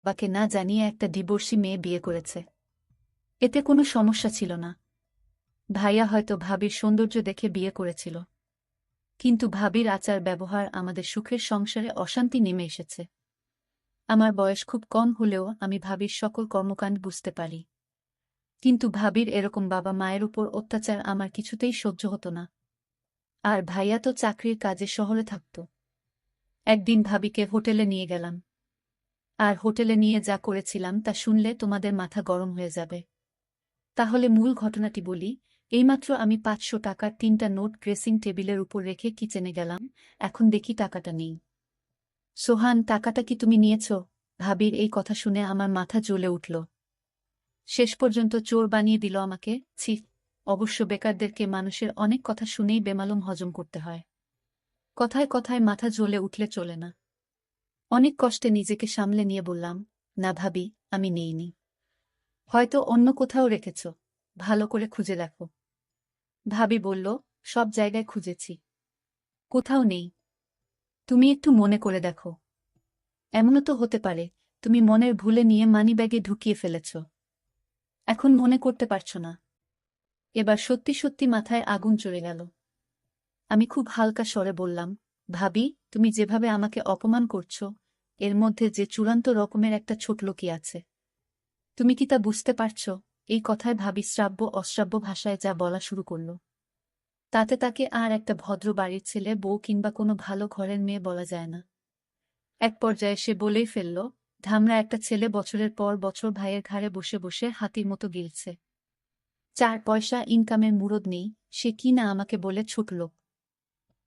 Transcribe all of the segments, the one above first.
বাবাকে না জানিয়ে একটা ডিভোর্সি মেয়ে বিয়ে করেছে। এতে কোনো সমস্যা ছিল না। ভাইয়া হয়তো ভাবির সৌন্দর্য দেখে বিয়ে করেছিল, কিন্তু ভাবির আচার ব্যবহার আমাদের সুখের সংসারে অশান্তি নেমে এসেছে। আমার বয়স খুব কম হলেও আমি ভাবির সকল কর্মকাণ্ড বুঝতে পারি, কিন্তু ভাবির এরকম বাবা মায়ের উপর অত্যাচার আমার কিছুতেই সহ্য হতো না। আর ভাইয়া তো চাকরির কাজে শহরে থাকত। একদিন ভাবিকে হোটেলে নিয়ে গেলাম, আর হোটেলে নিয়ে যা করেছিলাম তা শুনলে তোমাদের মাথা গরম হয়ে যাবে। তাহলে মূল ঘটনাটি বলি। এইমাত্র আমি ৫০০ টাকার ৩টা নোট ড্রেসিং টেবিলের উপর রেখে কিচেনে গেলাম, এখন দেখি টাকাটা নেই। সোহান, টাকাটা কি তুমি নিয়েছ? ভাবির এই কথা শুনে আমার মাথা জ্বলে উঠল। শেষ পর্যন্ত চোর বানিয়ে দিল আমাকে। ছি! অবশ্য বেকারদেরকে মানুষের অনেক কথা শুনেই বেমালুম হজম করতে হয়। কথায় কথায় মাথা জ্বলে উঠলে চলে না। অনেক কষ্টে নিজেকে সামলে নিয়ে বললাম, না ভাবি, আমি নেইনি। হয়তো অন্য কোথাও রেখেছ, ভালো করে খুঁজে দেখো। ভাবি বলল, সব জায়গায় খুঁজেছি, কোথাও নেই। তুমি একটু মনে করে দেখো। এমনও তো হতে পারে তুমি মনের ভুলে নিয়ে মানিব্যাগে ঢুকিয়ে ফেলেছ, এখন মনে করতে পারছ না। এবার সত্যি সত্যি মাথায় আগুন চড়ে গেল। আমি খুব হালকা স্বরে বললাম, ভাবি, তুমি যেভাবে আমাকে অপমান করছ, এর মধ্যে যে চূড়ান্ত রকমের একটা ছোটলোকি আছে। তুমি কি তা বুঝতে পারছ? এই কথায় ভাবি শ্রাব্য অশ্রাব্য ভাষায় যা বলা শুরু করল, তাতে তাকে আর একটা ভদ্র বাড়ির ছেলে বউ কিংবা কোনো ভালো ঘরের মেয়ে বলা যায় না। এক পর্যায়ে সে বলেই ফেলল, ধামরা একটা ছেলে বছরের পর বছর ভাইয়ের ঘাড়ে বসে বসে হাতির মতো গিলছে। ৪ পয়সা ইনকামের মুরদ নেই, সে কি না আমাকে বলে ছোটলোক।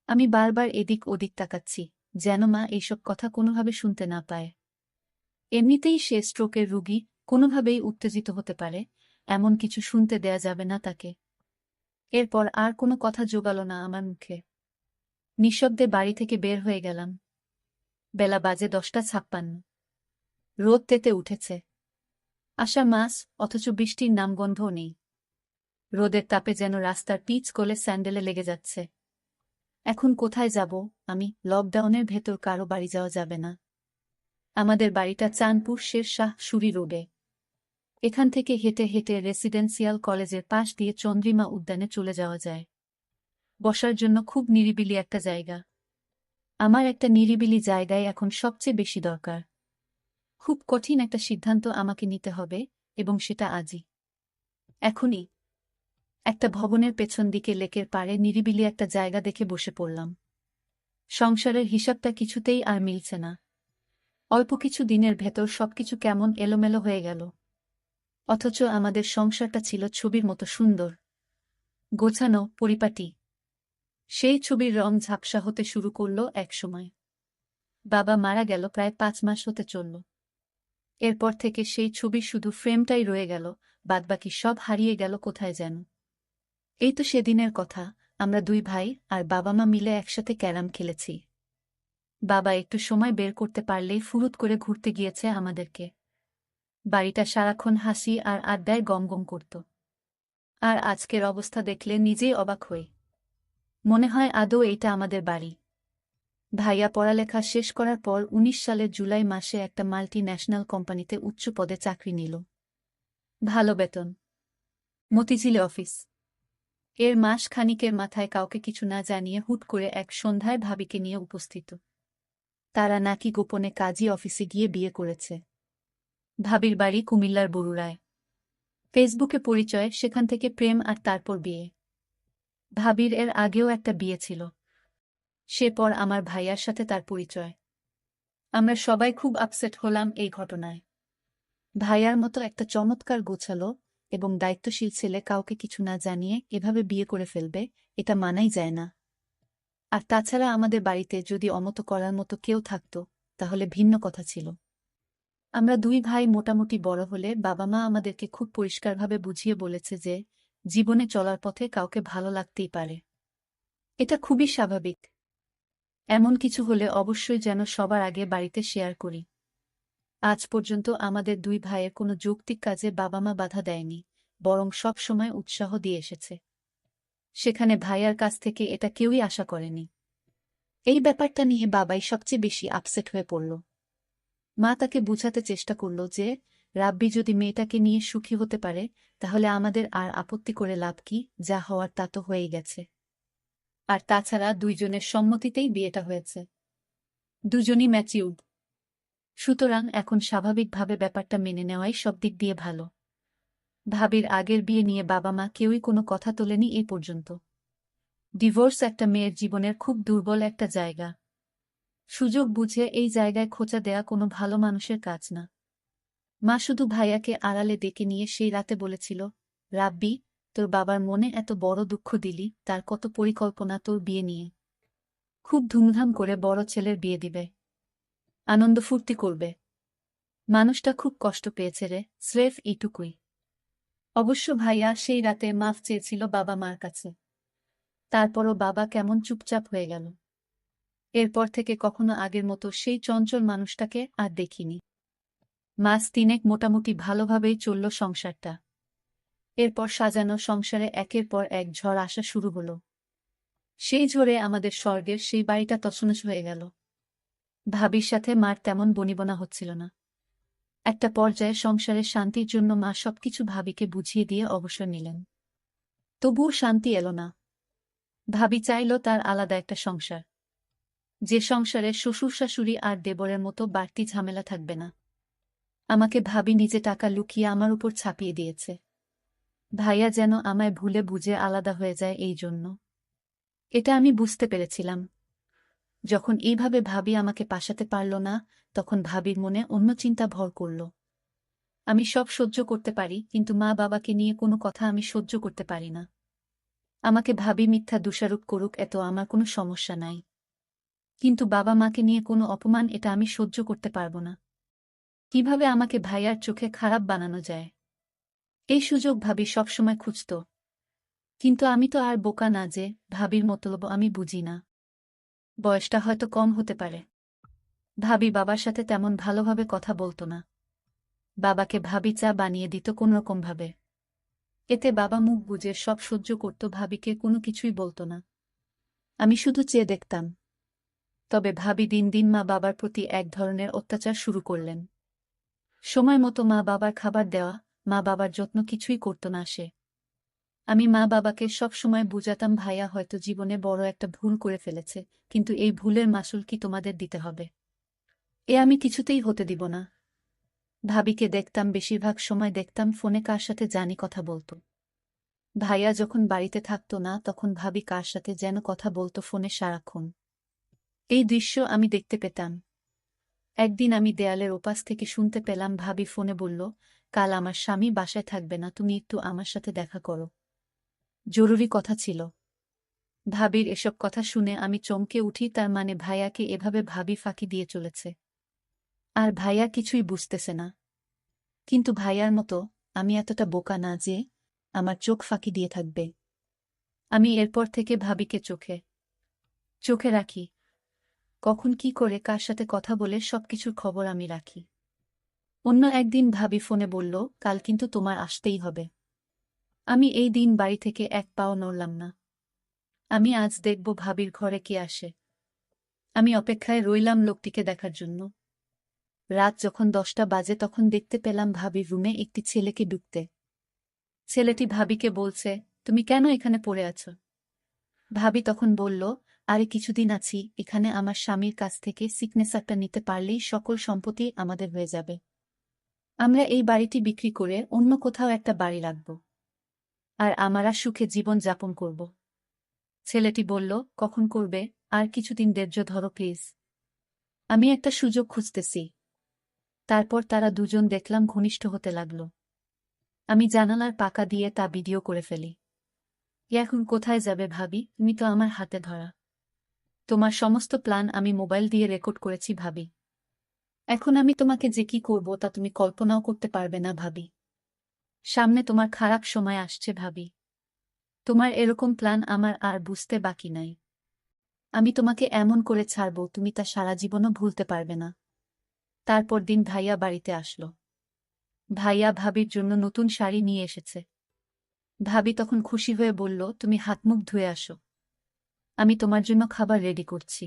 আমি বারবার এদিক ওদিক তাকাচ্ছি, যেন মা এইসব কথা কোনোভাবে শুনতে না পায়। এমনিতেই সে স্ট্রোকের রুগী, কোনোভাবেই উত্তেজিত হতে পারে, এমন কিছু শুনতে দেয়া যাবে না তাকে। এরপর আর কোনো কথা জোগাল না আমার মুখে। নিঃশব্দে বাড়ি থেকে বের হয়ে গেলাম। বেলা বাজে 10টা 56। রোদ তেতে উঠেছে। আষাঢ় মাস, অথচ বৃষ্টির নামগন্ধও নেই। রোদের তাপে যেন রাস্তার পিচ গলে স্যান্ডেলে লেগে যাচ্ছে। এখন কোথায় যাব আমি? লকডাউনের ভেতর কারো বাড়ি যাওয়া যাবে না। আমাদের বাড়িটা চাঁদপুর শেরশাহ সুরি রোডে। এখান থেকে হেঁটে হেঁটে রেসিডেন্সিয়াল কলেজের পাশ দিয়ে চন্দ্রিমা উদ্যানে চলে যাওয়া যায়। বসার জন্য খুব নিরিবিলি একটা জায়গা। আমার একটা নিরিবিলি জায়গায় এখন সবচেয়ে বেশি দরকার। খুব কঠিন একটা সিদ্ধান্ত আমাকে নিতে হবে, এবং সেটা আজই, এখনই। একটা ভবনের পেছন দিকে লেকের পাড়ে নিরিবিলি একটা জায়গা দেখে বসে পড়লাম। সংসারের হিসাবটা কিছুতেই আর মিলছে না। অল্প কিছু দিনের ভেতর সবকিছু কেমন এলোমেলো হয়ে গেল। অথচ আমাদের সংসারটা ছিল ছবির মতো সুন্দর, গোছানো, পরিপাটি। সেই ছবির রং ঝাপসা হতে শুরু করল একসময়। বাবা মারা গেল প্রায় 5 মাস হতে চলল। এরপর থেকে সেই ছবির শুধু ফ্রেমটাই রয়ে গেল, বাদবাকি সব হারিয়ে গেল কোথায় যেন। এই তো সেদিনের কথা, আমরা 2 ভাই আর বাবা মা মিলে একসাথে ক্যারাম খেলেছি। বাবা একটু সময় বের করতে পারলেই ফুরুত করে ঘুরতে গিয়েছে আমাদেরকে। বাড়িটা সারাক্ষণ হাসি আর আড্ডায় গমগম করত। আর আজকের অবস্থা দেখলে নিজেই অবাক হই। মনে হয় আদৌ এইটা আমাদের বাড়ি। ভাইয়া পড়ালেখা শেষ করার পর 19 সালের জুলাই মাসে একটা মাল্টি ন্যাশনাল কোম্পানিতে উচ্চ পদে চাকরি নিল। ভালো বেতন, মতিঝিলে অফিস। এর মাস খানিকের মাথায় কাউকে কিছু না জানিয়ে হুট করে এক সন্ধ্যায় ভাবিকে নিয়ে উপস্থিত। তারা নাকি গোপনে কাজী অফিসে গিয়ে বিয়ে করেছে। ভাবির বাড়ি কুমিল্লার বরুড়ায়। ফেসবুকে পরিচয়, সেখান থেকে প্রেম আর তারপর বিয়ে। ভাবির এর আগেও একটা বিয়ে ছিল, সে পর আমার ভাইয়ার সাথে তার পরিচয়। আমরা সবাই খুব আপসেট হলাম এই ঘটনায়। ভাইয়ার মতো একটা চমৎকার গোছালো এবং দায়িত্বশীল ছেলে কাউকে কিছু না জানিয়ে এভাবে বিয়ে করে ফেলবে, এটা মানাই যায় না। আর তাছাড়া আমাদের বাড়িতে যদি অমতো করার মতো কেউ থাকত, তাহলে ভিন্ন কথা ছিল। আমরা 2 ভাই মোটামুটি বড় হলে বাবা মা আমাদেরকে খুব পরিষ্কারভাবে বুঝিয়ে বলেছে যে জীবনে চলার পথে কাউকে ভালো লাগতেই পারে। এটা খুবই স্বাভাবিক। এমন কিছু হলে অবশ্যই যেন সবার আগে বাড়িতে শেয়ার করি। আজ পর্যন্ত আমাদের 2 ভাইয়ের কোনো যৌক্তিক কাজে বাবা মা বাধা দেয়নি, বরং সব সময় উৎসাহ দিয়ে এসেছে। সেখানে ভাইয়ার কাছ থেকে এটা কেউই আশা করেনি। এই ব্যাপারটা নিয়ে বাবাই সবচেয়ে বেশি আপসেট হয়ে পড়ল। মা তাকে বুঝাতে চেষ্টা করল যে রাব্বি যদি মেয়েটাকে নিয়ে সুখী হতে পারে তাহলে আমাদের আর আপত্তি করে লাভ কি, যা হওয়ার তা তো হয়েই গেছে। আর তাছাড়া দুইজনের সম্মতিতেই বিয়েটা হয়েছে, দুজনই ম্যাচিউর্ড, সুতরাং এখন স্বাভাবিকভাবে ব্যাপারটা মেনে নেওয়াই সব দিক দিয়ে ভালো। ভাবির আগের বিয়ে নিয়ে বাবা মা কেউই কোনো কথা তোলেনি এই পর্যন্ত। ডিভোর্স একটা মেয়ের জীবনের খুব দুর্বল একটা জায়গা। সুযোগ বুঝে এই জায়গায় খোঁচা দেয়া কোনো ভালো মানুষের কাজ না। মা শুধু ভাইয়াকে আড়ালে ডেকে নিয়ে সেই রাতে বলেছিল, রাব্বি, তোর বাবার মনে এত বড় দুঃখ দিলি, তার কত পরিকল্পনা তোর বিয়ে নিয়ে। খুব ধুমধাম করে বড় ছেলের বিয়ে দিবে, আনন্দ ফুর্তি করবে। মানুষটা খুব কষ্ট পেয়েছে রে, স্রেফ এইটুকুই। অবশ্য ভাইয়া সেই রাতে মাফ চেয়েছিল বাবা মার কাছে। তারপরও বাবা কেমন চুপচাপ হয়ে গেল। এরপর থেকে কখনো আগের মতো সেই চঞ্চল মানুষটাকে আর দেখিনি। মাস তিনেক মোটামুটি ভালোভাবেই চলল সংসারটা। এরপর সাজানো সংসারে একের পর এক ঝড় আসা শুরু হলো। সেই ঝড়ে আমাদের স্বর্গের সেই বাড়িটা তছনছ হয়ে গেল। ভাবির সাথে মার তেমন বনিবনা হচ্ছিল না। একটা পর্যায়ে সংসারের শান্তির জন্য মা সবকিছু ভাবিকে বুঝিয়ে দিয়ে অবসর নিলেন। তবুও শান্তি এলো না। ভাবি চাইল তার আলাদা একটা সংসার, যে সংসারে শ্বশুর শাশুড়ি আর দেবরের মতো বাড়তি ঝামেলা থাকবে না। আমাকে ভাবি নিজে টাকা লুকিয়ে আমার উপর ছাপিয়ে দিয়েছে। ভাইয়া যেন আমায় ভুলে বুঝে আলাদা হয়ে যায় এই জন্য। এটা আমি বুঝতে পেরেছিলাম। যখন এইভাবে ভাবি আমাকে পাশাতে পারল না, তখন ভাবির মনে অন্য চিন্তা ভর করল। আমি সব সহ্য করতে পারি, কিন্তু মা বাবাকে নিয়ে কোনো কথা আমি সহ্য করতে পারি না। আমাকে ভাবি মিথ্যা দোষারোপ করুক, এত আমার কোনো সমস্যা নাই, কিন্তু বাবা মাকে নিয়ে কোনো অপমান, এটা আমি সহ্য করতে পারব না। কিভাবে আমাকে ভাইয়ার চোখে খারাপ বানানো যায়, এই সুযোগ ভাবি সবসময় খুঁজত। কিন্তু আমি তো আর বোকা না যে ভাবির মতলব আমি বুঝি না। বয়সটা হয়তো কম হতে পারে। ভাবি বাবার সাথে তেমন ভালোভাবে কথা বলতো না। বাবাকে ভাবি চা বানিয়ে দিত কোনোরকমভাবে। এতে বাবা মুখ বুজে সব সহ্য করত, ভাবিকে কোনো কিছুই বলতো না। আমি শুধু চেয়ে দেখতাম। তবে ভাবি দিন দিন মা বাবার প্রতি এক ধরনের অত্যাচার শুরু করলেন। সময় মতো মা বাবার খাবার দেওয়া, মা বাবার যত্ন কিছুই করত না সে। আমি মা বাবাকে সব সময় বুঝাতাম, ভাইয়া হয়তো জীবনে বড় একটা ভুল করে ফেলেছে, কিন্তু এই ভুলের মাসুল কি তোমাদের দিতে হবে? এ আমি কিছুতেই হতে দিব না। ভাবিকে দেখতাম, বেশিরভাগ সময় দেখতাম ফোনে কার সাথে জানি কথা বলতো। ভাইয়া যখন বাড়িতে থাকতো না, তখন ভাবি কার সাথে যেন কথা বলতো ফোনে সারাক্ষণ। এই দৃশ্য আমি দেখতে পেতাম। একদিন আমি দেয়ালের ওপাশ থেকে শুনতে পেলাম ভাবি ফোনে বলল, কাল আমার স্বামী বাসায় থাকবে না, তুমি একটু আমার সাথে দেখা করো, জরুরি কথা ছিল। ভাবির এসব কথা শুনে আমি চমকে উঠি, তার মানে ভাইয়াকে এভাবে ভাবি ফাঁকি দিয়ে চলেছে। আর ভাইয়া কিছুই বুঝতেছে না। কিন্তু ভাইয়ার মতো আমি এতটা বোকা না যে আমার চোখ ফাঁকি দিয়ে থাকবে। আমি এরপর থেকে ভাবিকে চোখে চোখে রাখি। কখন কি করে কার সাথে কথা বলে সবকিছুর খবর আমি রাখি। অন্য একদিন ভাবি ফোনে বলল, কাল কিন্তু তোমার আসতেই হবে। আমি এই দিন বাড়ি থেকে এক পাও নড়লাম না। আমি আজ দেখব ভাবির ঘরে কে আসে। আমি অপেক্ষায় রইলাম লোকটিকে দেখার জন্য। রাত যখন 10টা বাজে, তখন দেখতে পেলাম ভাবির রুমে একটি ছেলেকে ঢুকতে। ছেলেটি ভাবিকে বলছে, তুমি কেন এখানে পড়ে আছো? ভাবি তখন বলল, আরে কিছুদিন আছি এখানে, আমার স্বামীর কাছ থেকে সিগনেচারটা নিতে পারলেই সকল সম্পত্তি আমাদের হয়ে যাবে। আমরা এই বাড়িটি বিক্রি করে অন্য কোথাও একটা বাড়ি রাখব, আর আমরা সুখে জীবন যাপন করব। ছেলেটি বলল, কখন করবে? আর কিছুদিন ধৈর্য ধরো প্লিজ, আমি একটা সুযোগ খুঁজতেছি। তারপর তারা দুজন দেখলাম ঘনিষ্ঠ হতে লাগল। আমি জানালার পাকা দিয়ে তা ভিডিও করে ফেলি। এখন কোথায় যাবে ভাবি, তুমি তো আমার হাতে ধরা। তোমার সমস্ত প্ল্যান আমি মোবাইল দিয়ে রেকর্ড করেছি ভাবি। এখন আমি তোমাকে যে কি করব তা তুমি কল্পনাও করতে পারবে না ভাবি। সামনে তোমার খারাপ সময় আসছে ভাবি। তোমার এরকম প্ল্যান আমার আর বুঝতে বাকি নাই। আমি তোমাকে এমন করে ছাড়ব, তুমি তা সারা জীবনও ভুলতে পারবে না। তারপর দিন ভাইয়া বাড়িতে আসলো। ভাইয়া ভাবির জন্য নতুন শাড়ি নিয়ে এসেছে। ভাবি তখন খুশি হয়ে বলল, তুমি হাতমুখ ধুয়ে আসো, আমি তোমার জন্য খাবার রেডি করছি।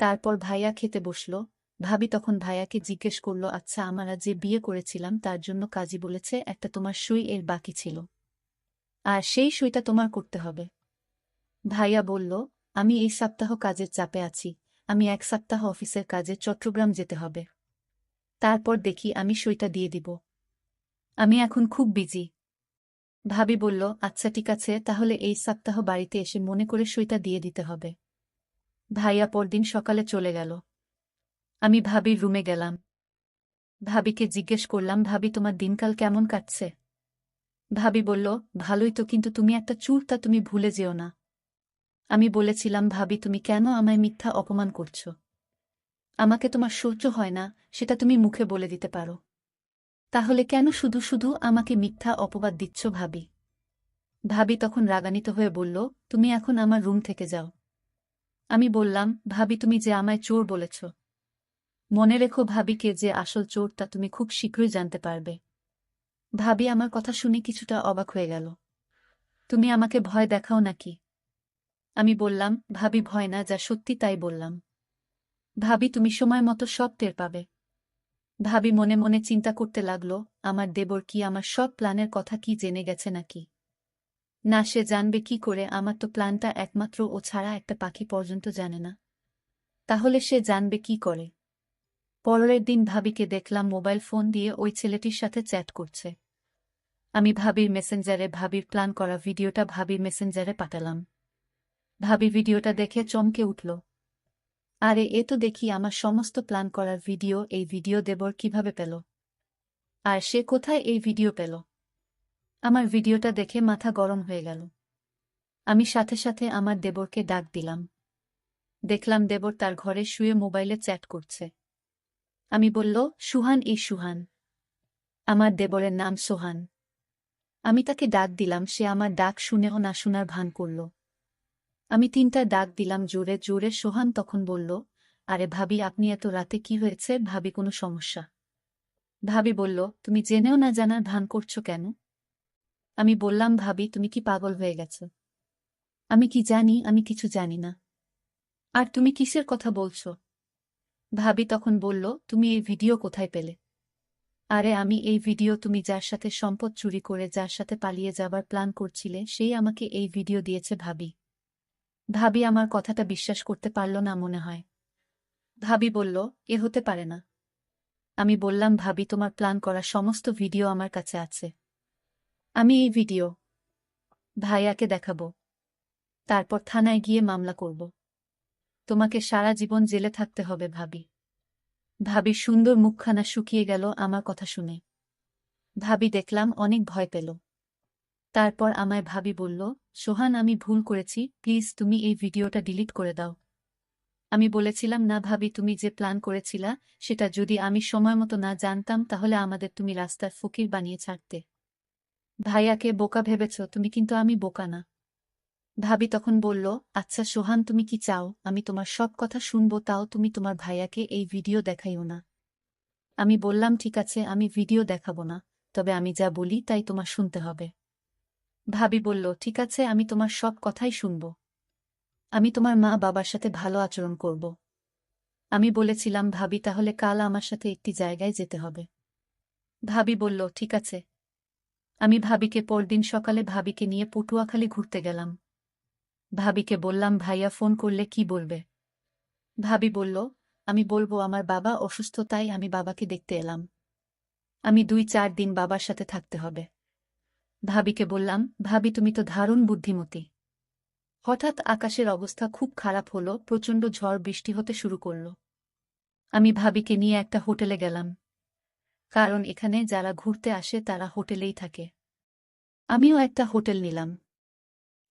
তারপর ভাইয়া খেতে বসল। ভাবি তখন ভাইয়াকে জিজ্ঞেস করল, আচ্ছা আমরা যে বিয়ে করেছিলাম তার জন্য কাজী বলেছে একটা তোমার সই এর বাকি ছিল, আর সেই সইটা তোমার করতে হবে। ভাইয়া বলল, আমি এই সপ্তাহ কাজের চাপে আছি, আমি 1 সপ্তাহ অফিসের কাজে চট্টগ্রাম যেতে হবে, তারপর দেখি আমি সইটা দিয়ে দিব, আমি এখন খুব বিজি। ভাবি বলল, আচ্ছা ঠিক আছে, তাহলে এই সপ্তাহ বাড়িতে এসে মনে করে সইটা দিয়ে দিতে হবে। ভাইয়া পরদিন সকালে চলে গেল। আমি ভাবির রুমে গেলাম। ভাবিকে জিজ্ঞেস করলাম, ভাবি তোমার দিনকাল কেমন কাটছে? ভাবি বলল, ভালোই তো, কিন্তু তুমি একটা চুলটা তুমি ভুলে যেও না। আমি বলেছিলাম, ভাবি তুমি কেন আমায় মিথ্যা অপমান করছো? আমাকে তোমার সহ্য হয় না, সেটা তুমি মুখে বলে দিতে পারো। তাহলে কেন শুধু শুধু আমাকে মিথ্যা অপবাদ দিচ্ছ ভাবি? ভাবি তখন রাগান্বিত হয়ে বলল, তুমি এখন আমার রুম থেকে যাও। আমি বললাম, ভাবি তুমি যে আমায় চোর বলেছ, মনে রেখো ভাবিকে যে আসল চোরটা তুমি খুব শীঘ্রই জানতে পারবে। ভাবি আমার কথা শুনে কিছুটা অবাক হয়ে গেল। তুমি আমাকে ভয় দেখাও নাকি? আমি বললাম, ভাবি ভয় না, যা সত্যি তাই বললাম। ভাবি তুমি সময় মতো সব টের পাবে। ভাবি মনে মনে চিন্তা করতে লাগল, আমার দেবর কি আমার সব প্ল্যানের কথা কি জেনে গেছে নাকি? না, সে জানবে কি করে? আমার তো প্ল্যানটা একমাত্র ও ছাড়া একটা পাখি পর্যন্ত জানে না। তাহলে সে জানবে কি করে? পরের দিন ভাবিকে দেখলাম মোবাইল ফোন দিয়ে ওই ছেলেটির সাথে চ্যাট করছে। আমি ভাবির মেসেঞ্জারে ভাবির প্ল্যান করা ভিডিওটা ভাবির মেসেঞ্জারে পাঠালাম। ভাবি ভিডিওটা দেখে চমকে উঠল। আরে এ তো দেখি আমার সমস্ত প্ল্যান করার ভিডিও, এই ভিডিও দেবর কিভাবে পেল? আর সে কোথায় এই ভিডিও পেল? আমার ভিডিওটা দেখে মাথা গরম হয়ে গেল। আমি সাথে সাথে আমার দেবরকে ডাক দিলাম। দেখলাম দেবর তার ঘরে শুয়ে মোবাইলে চ্যাট করছে। আমি বলল, সুহান, এই সুহান। আমার দেবরের নাম সোহান। আমি তাকে ডাক দিলাম, সে আমার ডাক শুনেও না শোনার ভান করল। আমি 3টা ডাক দিলাম জোরে জোরে। সোহান তখন বলল, আরে ভাবি আপনি এত রাতে কি হয়েছে? ভাবি কোনো সমস্যা? ভাবি বলল, তুমি জেনেও না জানার ভান করছো কেন? আমি বললাম, ভাবি তুমি কি পাগল হয়ে গেছো? আমি কি জানি? আমি কিছু জানি না। আর তুমি কিসের কথা বলছো? ভাবি তখন বলল, তুমি এই ভিডিও কোথায় পেলে? আরে আমি এই ভিডিও, তুমি যার সাথে সম্পদ চুরি করে যার সাথে পালিয়ে যাবার প্ল্যান করছিলে সেই আমাকে এই ভিডিও দিয়েছে ভাবি। ভাবি আমার কথাটা বিশ্বাস করতে পারল না মনে হয়। ভাবি বলল, এ হতে পারে না। আমি বললাম, ভাবি তোমার প্ল্যান করা সমস্ত ভিডিও আমার কাছে আছে। আমি এই ভিডিও ভাইয়াকে দেখাবো, তারপর থানায় গিয়ে মামলা করব। তোমাকে সারা জীবন জেলে থাকতে হবে ভাবি। ভাবির সুন্দর মুখখানা শুকিয়ে গেল আমার কথা শুনে। ভাবি দেখলাম অনেক ভয় পেল। তারপর আমায় ভাবি বলল, সোহান আমি ভুল করেছি, প্লিজ তুমি এই ভিডিওটা ডিলিট করে দাও। আমি বলেছিলাম, না ভাবি, তুমি যে প্ল্যান করেছিলা সেটা যদি আমি সময়মতো না জানতাম তাহলে আমাদের তুমি রাস্তার ফকির বানিয়ে ছাড়তে। ভাইয়াকে বোকা ভেবেছ তুমি, কিন্তু আমি বোকা না। ভাবি তখন বলল, আচ্ছা সোহান তুমি কি চাও আমি তোমার সব কথা শুনবো, তাও তুমি তোমার ভাইয়াকে এই ভিডিও দেখাইও না? আমি বললাম, ঠিক আছে আমি ভিডিও দেখাবো না, তবে আমি যা বলি তাই তোমার শুনতে হবে। ভাবি বলল, ঠিক আছে আমি তোমার সব কথাই শুনব। আমি তোমার মা বাবার সাথে ভালো আচরণ করব। আমি বলেছিলাম, ভাবি তাহলে কাল আমার সাথে একটি জায়গায় যেতে হবে। ভাবি বলল, ঠিক আছে। আমি ভাবিকে পরদিন সকালে ভাবিকে নিয়ে পটুয়াখালী ঘুরতে গেলাম। ভাবিকে বললাম, ভাইয়া ফোন করলে কি বলবে? ভাবি বলল, আমি বলবো আমার বাবা অসুস্থ, তাই আমি বাবাকে দেখতে এলাম। আমি 2-4 দিন বাবার সাথে থাকতে হবে। ভাবিকে বললাম, ভাবি তুমি তো দারুণ বুদ্ধিমতী। হঠাৎ আকাশের অবস্থা খুব খারাপ হলো, প্রচণ্ড ঝড় বৃষ্টি হতে শুরু করল। আমি ভাবিকে নিয়ে একটা হোটেলে গেলাম, কারণ এখানে যারা ঘুরতে আসে তারা হোটেলেই থাকে। আমিও একটা হোটেল নিলাম।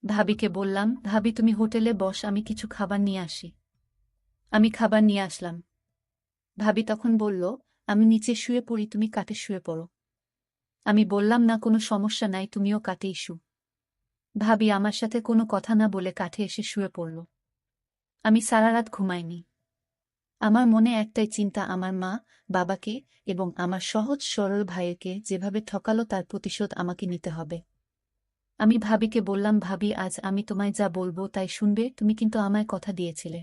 ভাবিকে বললাম, ভাবি তুমি হোটেলে বস, আমি কিছু খাবার নিয়ে আসি। আমি খাবার নিয়ে আসলাম। ভাবি তখন বলল, আমি নিচে শুয়ে পড়ি, তুমি কাটে শুয়ে পড়ো। আমি বললাম, না কোনো সমস্যা নাই, তুমিও কাটেই শু। ভাবি আমার সাথে কোনো কথা না বলে কাঠে এসে শুয়ে পড়ল। আমি সারা রাত ঘুমাইনি। আমার মনে একটাই চিন্তা, আমার মা বাবাকে এবং আমার সহজ সরল ভাইকে যেভাবে ঠকালো তার প্রতিশোধ আমাকে নিতে হবে। আমি ভাবিকে বললাম, ভাবি আজ আমি তোমায় যা বলবো তাই শুনবে, তুমি কিন্তু আমায় কথা দিয়েছিলে।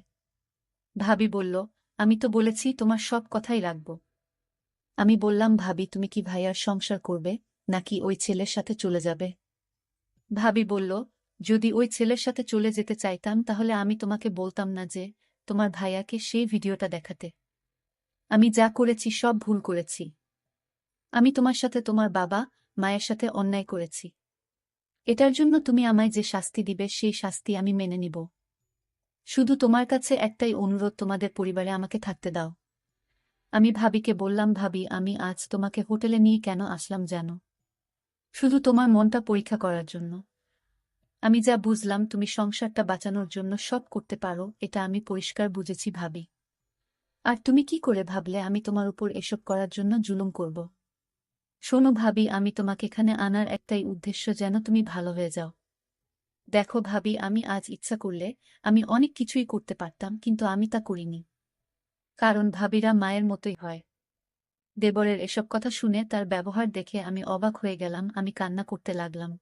ভাবি বলল, আমি তো বলেছি তোমার সব কথাই রাখব। আমি বললাম, ভাবি তুমি কি ভাইয়ার সংসার করবে নাকি ওই ছেলের সাথে চলে যাবে? ভাবি বলল, যদি ওই ছেলের সাথে চলে যেতে চাইতাম তাহলে আমি তোমাকে বলতাম না যে তোমার ভাইয়াকে সেই ভিডিওটা দেখাতে। আমি যা করেছি সব ভুল করেছি। আমি তোমার সাথে তোমার বাবা মায়ের সাথে অন্যায় করেছি। এটার জন্য তুমি আমায় যে শাস্তি দিবে সেই শাস্তি আমি মেনে নিব। শুধু তোমার কাছে একটাই অনুরোধ, তোমাদের পরিবারে আমাকে থাকতে দাও। আমি ভাবিকে বললাম, ভাবি আমি আজ তোমাকে হোটেলে নিয়ে কেন আসলাম জানো? শুধু তোমার মনটা পরীক্ষা করার জন্য। আমি যা বুঝলাম তুমি সংসারটা বাঁচানোর জন্য সব করতে পারো, এটা আমি পরিষ্কার বুঝেছি ভাবি। আর তুমি কি করে ভাবলে আমি তোমার উপর এসব করার জন্য জুলুম করব? শোনো ভাবি, আমি তোমাকে এখানে আনার একটাই উদ্দেশ্য, যেন তুমি ভালো হয়ে যাও। দেখো ভাবি, আমি আজ ইচ্ছা করলে আমি অনেক কিছুই করতে পারতাম, কিন্তু আমি তা করিনি। কারণ ভাবিরা মায়ের মতোই হয়। দেবরের এসব কথা শুনে, তার ব্যবহার দেখে আমি অবাক হয়ে গেলাম। আমি কান্না করতে লাগলাম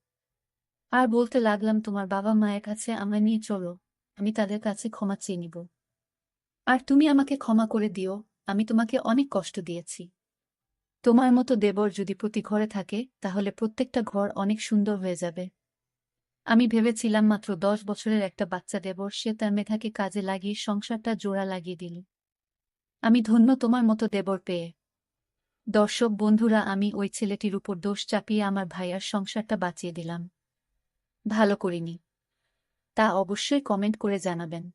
আর বলতে লাগলাম, তোমার বাবা মায়ের কাছে আমায় নিয়ে চলো, আমি তাদের কাছে ক্ষমা চেয়ে নিব। আর তুমি আমাকে ক্ষমা করে দিও, আমি তোমাকে অনেক কষ্ট দিয়েছি। তোমার মতো দেবর যদি প্রতি ঘরে থাকে তাহলে প্রত্যেকটা ঘর অনেক সুন্দর হয়ে যাবে। আমি ভেবেছিলাম মাত্র 10 বছরের একটা বাচ্চা দেবর, সে তার মেধাকে কাজে লাগিয়ে সংসারটা জোড়া লাগিয়ে দিল। আমি ধন্য তোমার মতো দেবর পেয়ে। দর্শক বন্ধুরা, আমি ওই ছেলেটির উপর দোষ চাপিয়ে আমার ভাইয়ার সংসারটা বাঁচিয়ে দিলাম। ভালো করিনি। তা অবশ্যই কমেন্ট করে জানাবেন।